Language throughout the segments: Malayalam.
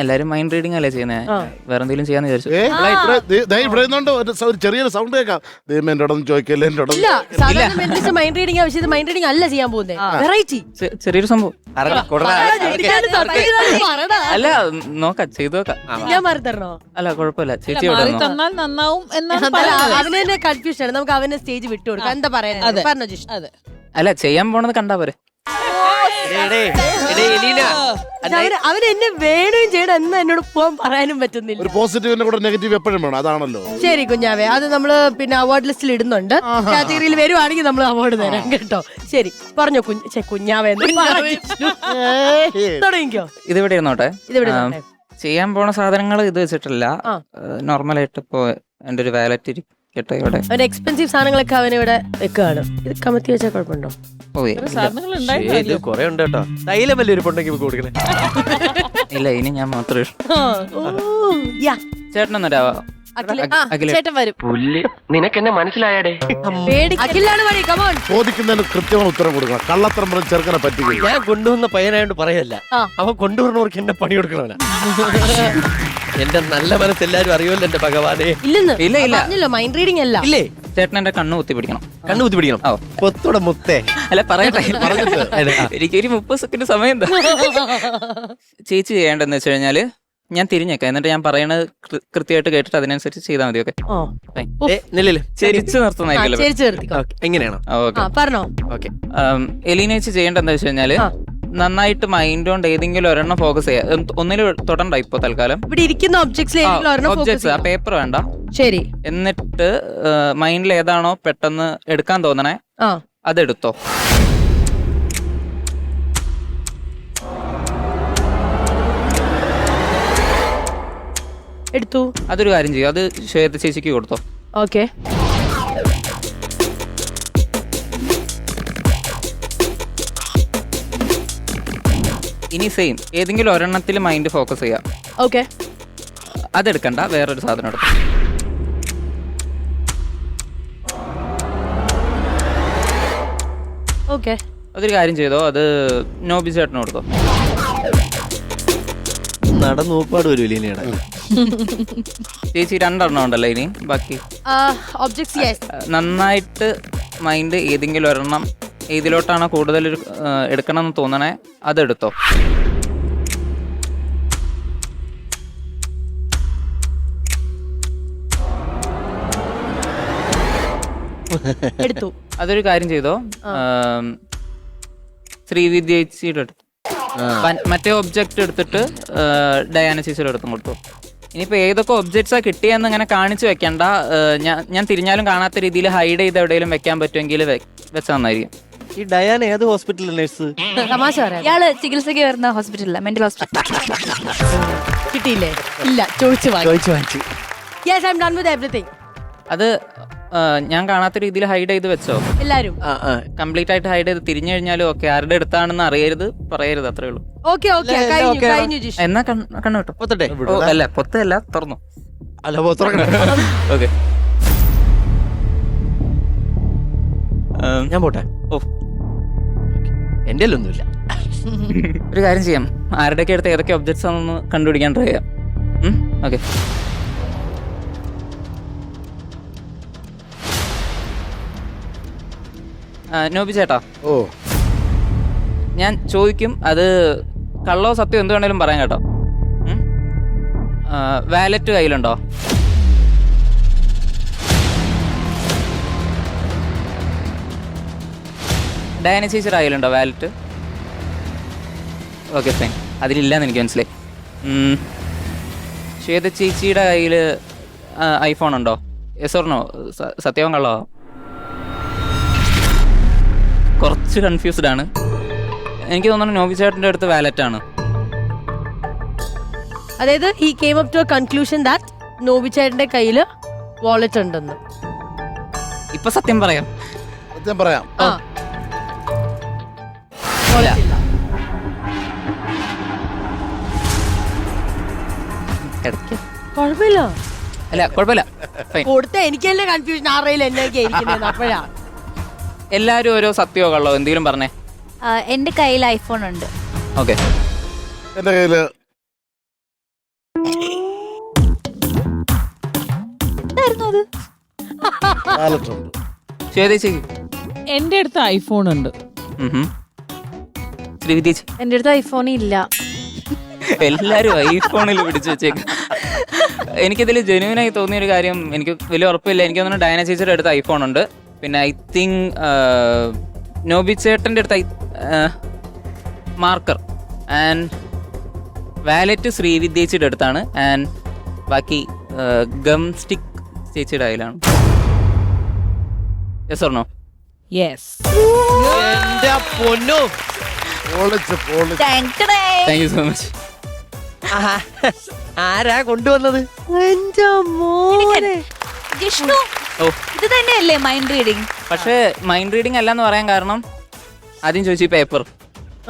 എല്ലാരും മൈൻഡ് റീഡിംഗ് അല്ലേ ചെയ്യുന്നത്. വേറെ എന്തെങ്കിലും ചെയ്യാന്ന് വിചാരിച്ചു. ഇവിടെ നിന്നുകൊണ്ട് ഒരു ചെറിയൊരു സൗണ്ട് കേൾക്കാം. ദൈവം എന്നോട് ചോദിക്കല്ലേ, എന്നോട് മൈൻഡ് റീഡിംഗ് ആവശ്യം മൈൻഡ് റീഡിംഗ് അല്ല ചെയ്യാൻ പോകുന്നത്. വെറൈറ്റി ചെറിയൊരു സംഭവം അല്ല, നോക്കാം, ചെയ്തു നോക്കാം. ഞാൻ മാറി തരണോ? അല്ല കുഴപ്പമില്ല, ചേച്ചി തന്നാൽ നന്നാവും എന്നാണ് അവന് തന്നെ കൺഫ്യൂഷൻ ആണ്. നമുക്ക് അവനെ സ്റ്റേജ് വിട്ടുകൊടുക്കാം. എന്താ പറയാ പറഞ്ഞോ ജിഷ്? അല്ല, ചെയ്യാൻ പോണത് കണ്ടാ പോരെ. അവൻ എന്നെ വേണയും ചെയ്യണം എന്ന് എന്നോട് പോകാൻ പറയാനും പറ്റുന്നില്ല. ഒരു പോസിറ്റീവിന്റെ കൂടെ നെഗറ്റീവ് എപ്പോഴും വേണം, അതാണല്ലോ. ശരി കുഞ്ഞാവേ, അത് നമ്മള് പിന്നെ അവാർഡ് ലിസ്റ്റിൽ ഇടുന്നുണ്ട്. കാറ്റഗറിയിൽ വരുവാണെങ്കിൽ നമ്മൾ അവാർഡ് തരാം കേട്ടോ. ശരി പറഞ്ഞോ കുഞ്ഞാവേ, തുടങ്ങിക്കോ. ഇതിവിടെ ഇരുന്നോട്ടെ. ഇതിവിടെ ചെയ്യാൻ പോണ സാധനങ്ങൾ ഇത് വെച്ചിട്ടില്ല. നോർമലായിട്ട് ഇപ്പോ എന്റെ ഒരു വാലറ്റ് ഇരിക്കട്ടെ ഇവിടെ. അവന്റെ എക്സ്പെൻസീവ് സാധനങ്ങളൊക്കെ അവൻ ഇവിടെ വെക്കുകയാണ്. ഇത് കമത്തി വെച്ചാൽ കുഴപ്പമുണ്ടോ? ഇല്ല, ഇനി ഞാൻ മാത്രമേ. ചേട്ടനൊന്നരാവാ. ചേട്ടൻ വരും. നിനക്കെന്നെ മനസ്സിലായാടേ? ചോദിക്കുന്നതിന് കൃത്യമായ ഉത്തരം കൊടുക്കണം. കള്ളത്തരം പറഞ്ഞ് ചെറുക്കനെ പറ്റില്ല. ഞാൻ കൊണ്ടുവന്ന പയ്യനായോണ്ട് പറയല്ല, അവൻ കൊണ്ടുവരണവർക്ക് എന്നെ പണി കൊടുക്കണവനാ. എന്റെ നല്ല മനസ്സ് എല്ലാരും അറിയുമല്ലോ എന്റെ ഭഗവാനെ. ഇല്ല മൈൻഡ് റീഡിംഗ് അല്ല. ഇല്ലേ? ചേട്ടൻ എന്റെ കണ്ണ് കുത്തി പിടിക്കണം. കണ്ണു കുത്തി പിടിക്കണം. പൊത്തോടെ മുത്തേ. അല്ല പറയട്ടെ, എനിക്കൊരു 30 സെക്കൻഡ് സമയം എന്താ. ചേച്ചി ചെയ്യേണ്ടതെന്ന് വെച്ച് കഴിഞ്ഞാല് ഞാൻ തിരിഞ്ഞേക്കാം, എന്നിട്ട് ഞാൻ പറയണത് കൃത്യമായിട്ട് കേട്ടിട്ട് അതിനനുസരിച്ച് ചെയ്താൽ മതി. ഓക്കെ, ചിരിച്ചു നിർത്തുന്നതായിരിക്കും. എങ്ങനെയാണോ? പറഞ്ഞോ. ഓക്കെ. എലീനേച്ച് ചെയ്യേണ്ടതെന്ന് വെച്ച് കഴിഞ്ഞാല് നന്നായിട്ട് മൈൻഡ് കൊണ്ട് ഏതെങ്കിലും ഒരെണ്ണം ഫോക്കസ് ചെയ്യാം. ഒന്നിലും തൊടണ്ട ഇപ്പൊ തൽക്കാലം. ഇവിടെ ഇരിക്കുന്ന ഒബ്ജക്ട്സ്, ആ പേപ്പർ വേണ്ട. ശരി. എന്നിട്ട് മൈൻഡിൽ ഏതാണോ പെട്ടെന്ന് എടുക്കാൻ തോന്നണേ അതെടുത്തോ. എടുത്തു. അതൊരു കാര്യം ചെയ്യും, അത് ശ്വേത ചേച്ചിക്ക് കൊടുത്തോ. ഓക്കെ. ഇനി സെയിം ഏതെങ്കിലും ഒരെണ്ണത്തിൽ മൈൻഡ് ഫോക്കസ് ചെയ്യാം. ഓക്കെ. അതെടുക്കണ്ട, വേറൊരു സാധനം എടുക്കും. ഓക്കെ. അതൊരു കാര്യം ചെയ്തോ, അത് നോബി ചേട്ടന് കൊടുത്തോ. നടന്നൂപ്പാട് വരും. ചേച്ചി 2 എണ്ണം ഉണ്ടല്ലോ ഇനി ബാക്കി. നന്നായിട്ട് മൈൻഡ് ഏതെങ്കിലും ഒരെണ്ണം ഏതിലോട്ടാണോ കൂടുതൽ എടുക്കണം എന്ന് തോന്നണേ അതെടുത്തോ. എടുത്തു. അതൊരു കാര്യം ചെയ്തോ, ശ്രീവിദ്യ ചേച്ചിയുടെ എടുത്തു. മറ്റേ ഒബ്ജക്റ്റ് എടുത്തിട്ട് ഡയാന ചേച്ചിയുടെ അടുത്തും കൊടുത്തു. ഇനിയിപ്പോ ഏതൊക്കെ ഒബ്ജക്ട്സാ കിട്ടിയെന്ന് ഇങ്ങനെ കാണിച്ചു വെക്കണ്ട. ഞാൻ തിരിഞ്ഞാലും കാണാത്ത രീതിയിൽ ഹൈഡ് ചെയ്ത് എവിടെയെങ്കിലും വെക്കാൻ പറ്റുമെങ്കിൽ വെച്ചാൽ നന്നായിരിക്കും. ഈ ഡയാന ഏത് ഹോസ്പിറ്റലിലെ നഴ്സ്? തമാശ പറയാം. ഇയാള് ചികിത്സയ്ക്ക് വരുന്ന ഹോസ്പിറ്റലില്ല, മെന്റൽ ഹോസ്പിറ്റൽ. കിട്ടിയില്ലേ? ഇല്ല, ചോദിച്ചു വാങ്ങിച്ചു. Yes, I'm done with everything. അത് ഞാൻ കാണാത്ത രീതിയിൽ ഹൈഡ് ചെയ്ത് വെച്ചോ. എല്ലാരും കംപ്ലീറ്റ് ആയിട്ട് ഹൈഡ് ചെയ്ത് തിരിഞ്ഞു കഴിഞ്ഞാലും ഓക്കെ, ആരുടെ അടുത്താണെന്ന് അറിയരുത്, പറയരുത്, അത്രേ ഉള്ളൂ. എന്നാ കണ്ണു കേട്ടോ. അല്ല പൊത്തല്ല, തുറന്നു. ഓക്കെ, ഞാൻ പോട്ടെ. എന്റെ ഒന്നുമില്ല. ഒരു കാര്യം ചെയ്യാം, ആരുടെയൊക്കെ അടുത്ത് ഏതൊക്കെ ഒബ്ജക്ട്സ് ആണെന്ന് കണ്ടുപിടിക്കാൻ ട്രൈ ചെയ്യാം. ഓക്കെ. നോബി ചേട്ടാ, ഞാൻ ചോദിക്കും, അത് കള്ളോ സത്യം എന്ത് വേണേലും പറയാം കേട്ടോ. വാലറ്റ് കയ്യിലുണ്ടോ? ഡയാന ചേച്ചിയുടെ കയ്യിലുണ്ടോ വാലറ്റ്? ഓക്കെ ഫൈൻ, അതിലില്ലാന്ന് എനിക്ക് മനസ്സിലായി. ശ്വേത ചേച്ചിയുടെ കയ്യിൽ ഐഫോൺ ഉണ്ടോ? Yes or no? സത്യവും കള്ളോ? കുറച്ച് കൺഫ്യൂസ്ഡ് ആണ്. എനിക്ക് തോന്നുന്നു നോബി ചേട്ടൻ്റെ അടുത്ത് വാലറ്റ് ആണ്. അതായത് he came up to a conclusion that Noby ചേട്ടന്റെ കയ്യില് വാലറ്റ് ഉണ്ടെന്ന്. ഇപ്പൊ സത്യം പറയാം. കുഴപ്പമില്ല. അല്ല കുഴപ്പമില്ല, കൊടുത്ത എനിക്കല്ലേ കൺഫ്യൂഷൻ, ആറയിൽ എന്നൊക്കെ അപ്പോഴാ. എല്ലാരും ഓരോ സത്യമോ കള്ളോ എന്തെങ്കിലും പറഞ്ഞേ. എന്റെ കയ്യിൽ ഐഫോൺ ഉണ്ട്. ഓക്കെ. എന്റെ കയ്യില് എന്തായിരുന്നു അത്? കാലത്തുണ്ട്. ശ്വേതേച്ചിക്ക് എന്റെ അടുത്ത് ഐഫോൺ ഉണ്ട്. ശ്രീവിദ്യേച്ചി എന്റെ അടുത്ത് ഐഫോൺ ഇല്ല. എല്ലാരും ഐഫോണിൽ പിടിച്ചു വെച്ചേക്കും. എനിക്കിതിൽ ജെന്യൂനായി തോന്നിയൊരു കാര്യം, എനിക്ക് വലിയ ഉറപ്പില്ല, എനിക്ക് തോന്നുന്നു ഡയന ചേച്ചിയുടെ അടുത്ത് ഐഫോൺ ഉണ്ട്. പിന്നെ ഐ തിങ്ക് നോബി ചേട്ടൻ്റെ അടുത്ത് മാർക്കർ ആൻഡ് വാലറ്റ് ശ്രീവിദ്യേച്ചിയുടെ അടുത്താണ്. ആൻഡ് ബാക്കി ഗം സ്റ്റിക്ക് ചേച്ചിയുടെ കയ്യിലാണ്. Yes or no? യെസ്. എന്റെ പൊന്നോ, പൊളിച്ച്. Thank you so much. ആരാ കൊണ്ടുവന്നത്? എന്റെ മോനെ. ജിഷ്ണു, ഓ, ഇത് തന്നെയല്ലേ മൈൻഡ് റീഡിങ്? പക്ഷേ മൈൻഡ് റീഡിംഗ് അല്ല എന്ന് പറയാൻ കാരണം ആദ്യം ചോദിച്ചു ഈ പേപ്പർ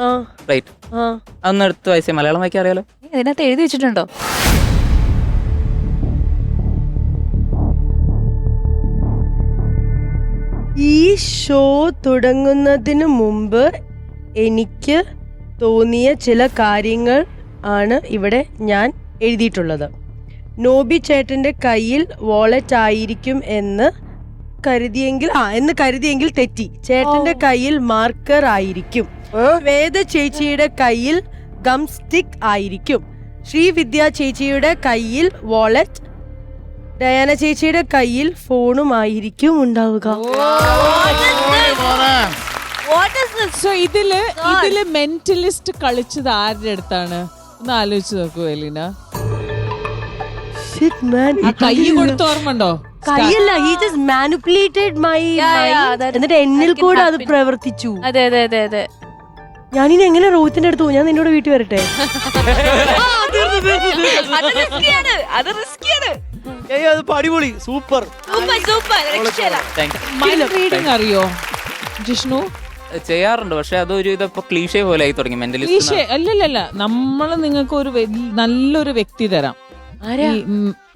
ആ, റൈറ്റ്, ആ. അതൊന്ന് എടുത്ത് വായിച്ചേ. മലയാളം വായിക്കാൻ അറിയാലോ? ഇതിനകത്ത് എഴുതി വെച്ചിട്ടുണ്ടോ? ഈ ഷോ തുടങ്ങുന്നതിന് മുമ്പ് എനിക്ക് തോന്നിയ ചില കാര്യങ്ങൾ ആണ് ഇവിടെ ഞാൻ എഴുതിയിട്ടുള്ളത്. നോബി ചേട്ടന്റെ കയ്യിൽ വാളറ്റ് ആയിരിക്കും എന്ന് കരുതിയെങ്കിൽ തെറ്റി. ചേട്ടന്റെ കയ്യിൽ മാർക്കർ ആയിരിക്കും. വേദ ചേച്ചിയുടെ കയ്യിൽ ഗം സ്റ്റിക്ക് ആയിരിക്കും. ശ്രീവിദ്യ ചേച്ചിയുടെ കയ്യിൽ വാളറ്റ്, ഡയാന ചേച്ചിയുടെ കയ്യിൽ ഫോണും ആയിരിക്കും ഉണ്ടാവുക. സോ ഇതില് മെന്റലിസ്റ്റ് കളിച്ചത് ആരുടെ അടുത്താണ് ഒന്ന് ആലോചിച്ച് നോക്കൂ എലീന. Shit, man. ആ കൈ കൊടുത്ത ഓർമ്മണ്ടോ? കൈയല്ല, he just manipulated my mind. എന്നിട്ട് എന്നിൽ കൂടെ അത് പ്രവർത്തിച്ചു. അതെ അതെ അതെ അതെ. ഞാനിനി എങ്ങനെ റോഹിത്തിന്റെ അടുത്ത് പോകും? ഞാൻ നിന്നോട് വീട്ടിൽ വരട്ടെ? അത് അടിപൊളി, സൂപ്പർ. മൈൻഡ് റീഡിംഗ് അറിയോ ജിഷ്ണു? ചെയ്യാറുണ്ട്, പക്ഷെ അതൊരു ഇതപ്പോ ക്ലീഷേ പോലെ ആയി തുടങ്ങി. മെന്റലിസ്റ്റ് അല്ലല്ല, നമ്മള് നിങ്ങൾക്ക് ഒരു നല്ലൊരു വ്യക്തി തരാം.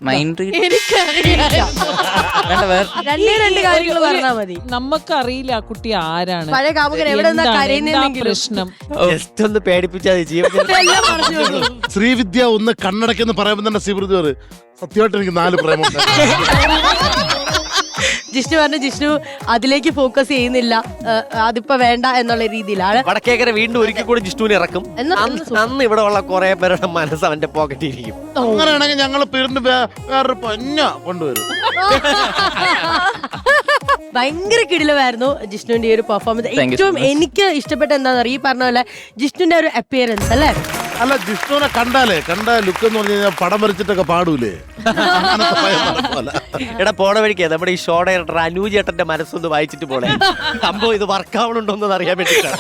മൈൻഡ് റീഡ് രണ്ട് കാര്യങ്ങൾ പറഞ്ഞാൽ മതി. നമുക്കറിയില്ല ആ കുട്ടി ആരാണ്, പഴയ കാമുകൻ എവിടെ നിന്നാ എന്താ കരയുന്നതെങ്കിലും. പ്രശ്നം. ജസ്റ്റ് ഒന്ന് പേടിപ്പിച്ചാൽ ജീവിതത്തിൽ എല്ലാം പറഞ്ഞോളൂ. ശ്രീവിദ്യ ഒന്ന് കണ്ണടക്കെന്ന് പറയുമ്പോൾ തന്നെ ശ്രീവൃത്തി പറയും, സത്യമായിട്ട് എനിക്ക് 4 പ്രേമുണ്ട്. ജിഷ്ണു പറഞ്ഞു, ജിഷ്ണു അതിലേക്ക് ഫോക്കസ് ചെയ്യുന്നില്ല, അതിപ്പോ വേണ്ട എന്നുള്ള രീതിയിലാണ്. വടക്കേക്കര വീണ്ടും ഒരിക്കൽ കൂടി ജിഷ്ണുവിനെ ഇറക്കും. അന്ന് ഇവിടെ ഉള്ള കുറെ പേരുടെ മനസ്സ് അവന്റെ പോക്കറ്റിൽ ഇരിക്കും. അങ്ങനെയാണെങ്കിൽ ഞങ്ങൾ പേരിന് വേറൊരു പൊന്ന കൊണ്ടുവരും. ഭയങ്കര കിടിലമായിരുന്നു ജിഷ്ണുവിന്റെ ഈ ഒരു പെർഫോമൻസ്. Thank you so ഏറ്റവും much. എനിക്ക് ഇഷ്ടപ്പെട്ട എന്താണെന്ന് അറിയാം, ഈ പറഞ്ഞ പോലെ ജിഷ്ണുവിന്റെ ഒരു അപ്പിയറൻസ് അല്ലേ. അല്ല, ജിഷ്ണുവിനെ കണ്ട ലുക്ക് എന്ന് പറഞ്ഞു കഴിഞ്ഞാൽ പടം വരച്ചിട്ടൊക്കെ പാടൂലേ, അങ്ങനത്തെ ഭയം നടക്കുമല്ല. എടാ പോണ വഴിക്ക് നമ്മുടെ ഈ ഷോ ഡയറക്ടർ അനൂജ് ചേട്ടന്റെ മനസ്സൊന്ന് വായിച്ചിട്ട് പോലെ സംഭവം ഇത് വർക്കാവണുണ്ടോന്ന് അറിയാൻ വേണ്ടിയിട്ടാണ്.